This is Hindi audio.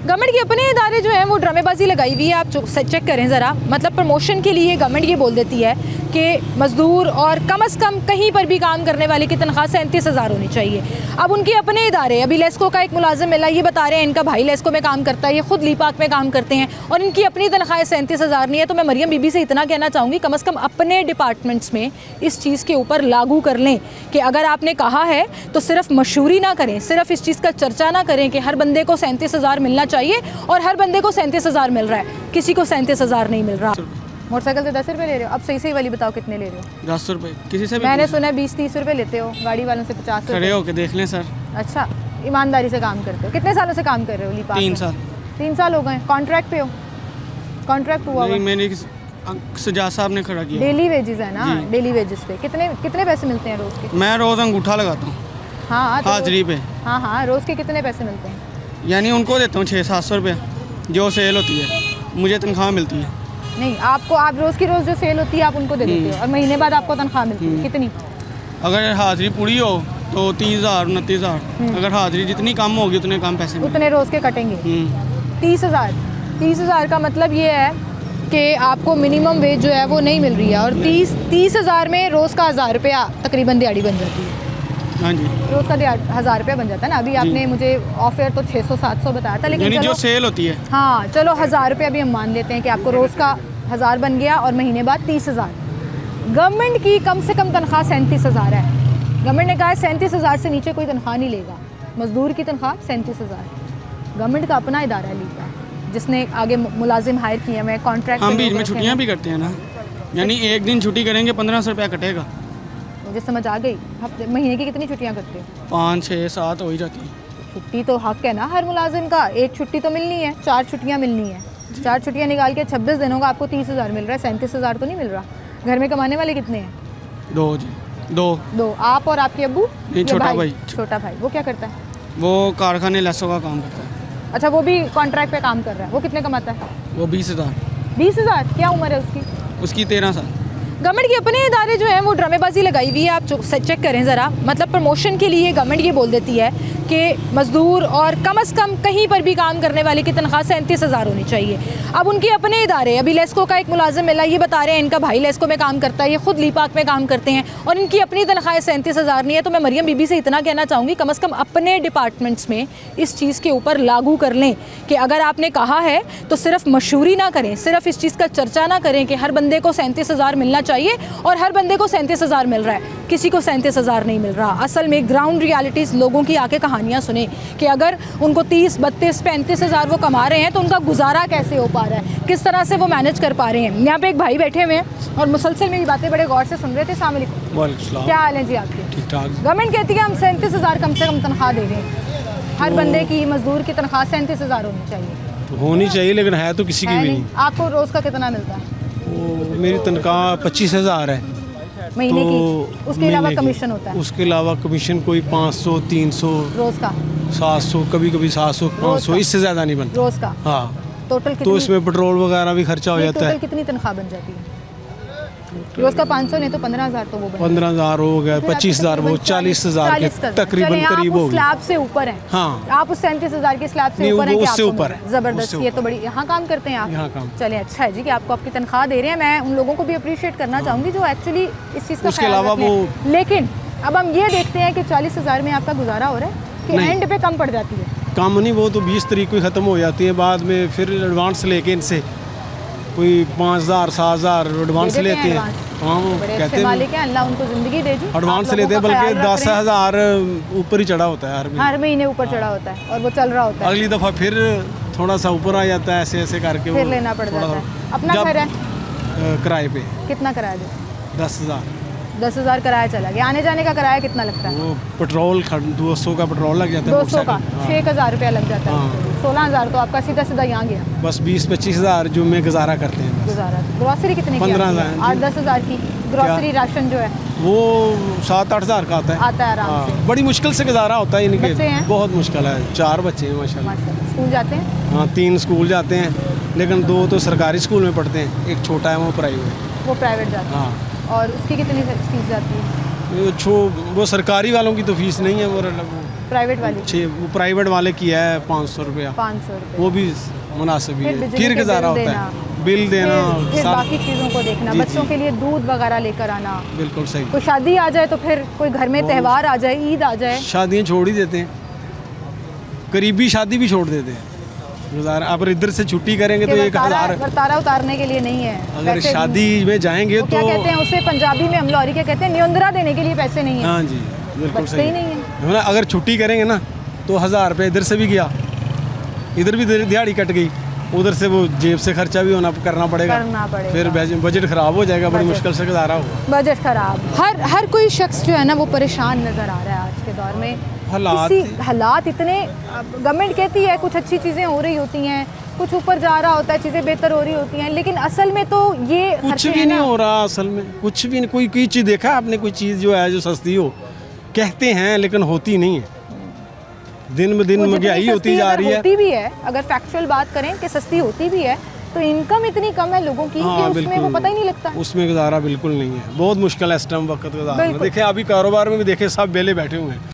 गवर्नमेंट के अपने इदारे जो हैं वो ड्रामेबाजी लगाई हुई है। आप चेक करें ज़रा, मतलब प्रमोशन के लिए गवर्नमेंट ये बोल देती है कि मज़दूर और कम से कम कहीं पर भी काम करने वाले की तनख्वाह 37,000 होनी चाहिए। अब उनके अपने इदारे, अभी लेस्को का एक मुलाजिम मिला, ये बता रहे हैं इनका भाई लेस्को में काम करता है, ये खुद लीपाक में काम करते हैं और इनकी अपनी तनख्वाह 37,000 नहीं है। तो मैं मरियम बीबी से इतना कहना चाहूँगी, कम से कम अपने डिपार्टमेंट्स में इस चीज़ के ऊपर लागू कर लें कि अगर आपने कहा है तो सिर्फ मशहूरी ना करें, सिर्फ इस चीज़ का चर्चा ना करें कि हर बंदे को 37,000 मिलना चाहिए और हर बंदे को 37,000 मिल रहा है, किसी को 37,000 नहीं मिल रहा। मोटरसाइकिल से 10 रुपये ले रहे हो, अब सही वाली बताओ कितने ले रहे हो? 10 रुपये किसी से भी। मैंने सुना है 20-30 रुपये लेते हो, गाड़ी वालों से 50 रुपये। खड़े होके देख लें सर। अच्छा, ईमानदारी से काम करते हो। कितने सालों से काम कर रहे हो लीपाक? 3 साल। 3 साल हो गए। कॉन्ट्रैक्ट पे हो? कॉन्ट्रैक्ट हुआ? नहीं, मैंने सजाद साहब ने खड़ा किया। डेली वेजेस है ना? डेली वेजेस पे कितने पैसे मिलते हैं रोज़ के? मैं रोज़ अंगूठा लगाता हूँ। हाँ, हाजिरी पे। हाँ, रोज़ के कितने पैसे मिलते हैं? यानी उनको देता हूँ 600-700 रुपये जो सेल होती है, मुझे तनख्वाह मिलती है। नहीं, आपको आप रोज़ की रोज़ जो सेल होती है आप उनको दे देते हो और महीने बाद आपको तनख्वाह मिलती है कितनी? अगर हाजिरी पूरी हो तो 30,000 29,000। अगर हाजिरी जितनी कम होगी उतने कम पैसे उतने रोज़ के कटेंगे। 30,000। 30,000 का मतलब ये है कि आपको मिनिमम वेज जो है वो नहीं मिल रही है और 30,000 में रोज़ का 1,000 रुपया तकरीबन दिहाड़ी बन जाती है। हाँ जी, रोज़ का 1,000 रुपया बन जाता है ना। अभी आपने मुझे ऑफर तो 600-700 बताया था, लेकिन जो सेल होती है। हाँ चलो 1,000 रुपया भी हम मान लेते हैं कि आपको रोज़ का 1,000 बन गया और महीने बाद 30,000। गवर्नमेंट की कम से कम तनख्वाह 37,000 है। गवर्नमेंट ने कहा है 37,000 से नीचे कोई तनख्वाह नहीं लेगा। मज़दूर की तनख्वाह 37,000। गवर्नमेंट का अपना इदारा है लीपा, जिसने आगे मुलाजिम हायर किए हैं, कॉन्ट्रैक्ट। हम बीच में छुट्टियाँ भी करते हैं ना, यानी एक दिन छुट्टी करेंगे 1,500 रुपया कटेगा। मुझे समझ आ गई। हफ्ते महीने की कितनी छुट्टियाँ करते हो? 5 6 7 हो ही जाती है। छुट्टी तो हक है ना हर मुलाजिम का, एक छुट्टी तो मिलनी है, 4 छुट्टियाँ मिलनी है। 4 छुट्टियाँ निकाल के 26 दिनों का आपको 30,000 मिल रहा है, 37,000 तो नहीं मिल रहा। घर में कमाने वाले कितने हैं? 2 जी, 2। आप और आपके अब्बू? नहीं, छोटा भाई। छोटा भाई। वो क्या करता है? वो कारखाने लेसों का काम करता है। अच्छा, वो भी कॉन्ट्रैक्ट पे काम कर रहा है। वो कितने कमाता है? वो 20,000। 20,000? क्या उम्र है उसकी? उसकी 13 साल। गवर्नमेंट के अपने इदारे जो हैं वो ड्रामेबाजी लगाई हुई है। आप चेक करें ज़रा, मतलब प्रमोशन के लिए गवर्नमेंट ये बोल देती है कि मज़दूर और कम से कम कहीं पर भी काम करने वाले की तनख्वाह 37,000 होनी चाहिए। अब उनके अपने इदारे, अभी लेस्को का एक मुलाजिम मिला, ये बता रहे हैं इनका भाई लेस्को में काम करता है, ये खुद लीपाक में काम करते हैं और इनकी अपनी तनख्वाह 37,000 नहीं है। तो मैं मरियम बीबी से इतना कहना चाहूँगी, कम से कम अपने डिपार्टमेंट्स में इस चीज़ के ऊपर लागू कर लें कि अगर आपने कहा है तो सिर्फ मशहूरी ना करें, सिर्फ इस चीज़ का चर्चा ना करें कि हर बंदे को 37,000 मिलना चाहिए और हर बंदे को 37,000 मिल रहा है, किसी को 37,000 नहीं मिल रहा। असल में ग्राउंड रियलिटीज़ लोगों की आके कहानियाँ सुने कि अगर उनको 30 32 35,000 वो कमा रहे हैं तो उनका गुजारा कैसे हो पा रहा है, किस तरह से वो मैनेज कर पा रहे हैं। यहाँ पे एक भाई बैठे हुए हैं और मुसलसल मेरी बातें बड़े गौर से सुन रहे थे। अस्सलाम वालेकुम, क्या हाल है जी आपके? ठीक ठाक। गवर्नमेंट कहती है हम 37,000 कम से कम तनख्वाह दे रहे हैं, हर बंदे की मजदूर की तनख्वाह 37,000 होनी चाहिए। होनी चाहिए, लेकिन है तो किसी की भी नहीं। आपको रोज़ का कितना मिलता है? मेरी तनख्वाह 25,000 है महीने की। उसके अलावा कमीशन होता है? उसके अलावा कमीशन कोई 500 300 रोज़ का, 700, कभी कभी 700 500, इससे ज़्यादा नहीं बनता रोज़ का। हाँ, टोटल तो इसमें पेट्रोल वगैरह भी खर्चा हो जाता है। कितनी तनख्वाह बन जाती है? रोज़ का 500 नहीं तो 15,000 तो वो 15,000 हो गया, 25,000 वो 40,000 के तकरीबन करीब हो गया। स्लैब से ऊपर है। हाँ, आप उस 37,000 के स्लैब से ऊपर हैं? उससे ऊपर है। ज़बरदस्त। ये तो बड़ी, यहाँ काम करते हैं आप? यहाँ काम। चलिए, अच्छा है जी कि आपको आपकी तनख्वाह दे रहे हैं। मैं उन लोगों को भी अप्रिशिएट करना चाहूँगी जो एक्चुअली इस चीज़ का उसके अलावा वो। लेकिन अब हम ये देखते हैं कि 40,000 में आपका गुजारा हो रहा है कि एंड पे कम पड़ जाती है? कम नहीं, वो तो 20 तारीख को ख़त्म हो जाती है, बाद में फिर एडवांस लेके इनसे कोई 5,000 7,000 एडवांस लेते हैं। हाँ, वो कहते हैं मालिक हैं, अल्लाह उनको ज़िंदगी दे जी। एडवांस लेते हैं, बल्कि 10,000 ऊपर ही चढ़ा होता है हर महीने ऊपर चढ़ा होता है और वो चल रहा होता है। अगली दफ़ा फिर थोड़ा सा ऊपर आ जाता है, ऐसे ऐसे करके फिर लेना पड़ जाता है। अपना घर है? किराए पे। कितना किराया दे? 10,000। 10,000 किराया चला गया। आने जाने का किराया कितना लगता है? वो पेट्रोल 200 का पेट्रोल लग जाता है। 200 का 6,000 रुपया लग जाता है। 16,000 तो आपका सीधा सीधा यहाँ गया। बस 20-25,000 जो में गुजारा करते हैं। गुजारा। ग्रॉसरी कितने की? 15,000। 8-10,000 की ग्रॉसरी राशन जो है वो 7-8,000 का आता है। आता है आराम से। बड़ी मुश्किल से गुजारा होता है इनके। बच्चे हैं? बहुत मुश्किल है। 4 बच्चे हैं माशाल्लाह। स्कूल जाते हैं? हाँ, 3 स्कूल जाते हैं, लेकिन 2 तो सरकारी स्कूल में पढ़ते हैं, एक छोटा है वो प्राइवेट। वो प्राइवेट जाता है। हाँ। और उसकी कितनी फीस जाती है? वो सरकारी वालों की तो फीस नहीं है, वो प्राइवेट वाली? वो प्राइवेट वाले की है 500 रुपया। 500 रुपये। वो भी मुनासिब ही फिर है, बिजली फिर के गुजारा बिल होता है, बिल देना फिर सब। बाकी चीज़ों को देखना, जी, बच्चों जी। के लिए दूध वगैरह लेकर आना, बिल्कुल सही। कोई शादी आ जाए तो फिर कोई घर में त्यौहार आ जाए, ईद आ जाए, शादियाँ छोड़ ही देते हैं, करीबी शादी भी छोड़ देते हैं गुजारा। अब इधर से छुट्टी करेंगे तो 1000। वर्तारा उतारने के लिए नहीं है। अगर पैसे शादी में जाएंगे वो तो क्या कहते हैं उसे पंजाबी में, अमलौरी क्या कहते हैं, न्योंदरा देने के लिए पैसे नहीं है। हाँ जी, बिल्कुल बचते सही ही नहीं है। ना। अगर छुट्टी करेंगे ना तो 1000 रुपये इधर से भी गया, इधर भी दिहाड़ी कट गई, उधर से वो जेब से खर्चा भी करना पड़ेगा, फिर बजट ख़राब हो जाएगा, बड़ी मुश्किल से गुजारा होगा। बजट ख़राब। हर कोई शख्स जो है ना वो परेशान नज़र आ रहा है आज के दौर में। हालात इतने, गवर्नमेंट कहती है कुछ अच्छी चीज़ें हो रही होती हैं, कुछ ऊपर जा रहा होता है, चीज़ें बेहतर हो रही होती हैं, लेकिन असल में तो ये कुछ भी नहीं हो रहा। असल में कुछ भी नहीं। कोई चीज़ देखा आपने, कोई चीज़ जो है जो सस्ती हो, कहते हैं लेकिन होती नहीं है। दिन ब दिन महंगाई होती जा रही है। होती भी है, अगर फैक्चुअल बात करें कि सस्ती होती भी है तो इनकम इतनी कम है लोगों की कि उसमें वो पता ही नहीं लगता। उसमें गुजारा बिल्कुल नहीं है, बहुत मुश्किल है इस टाइम वक्त गुजारना। देखें अभी कारोबार में भी देखें सब बेले बैठे हुए हैं।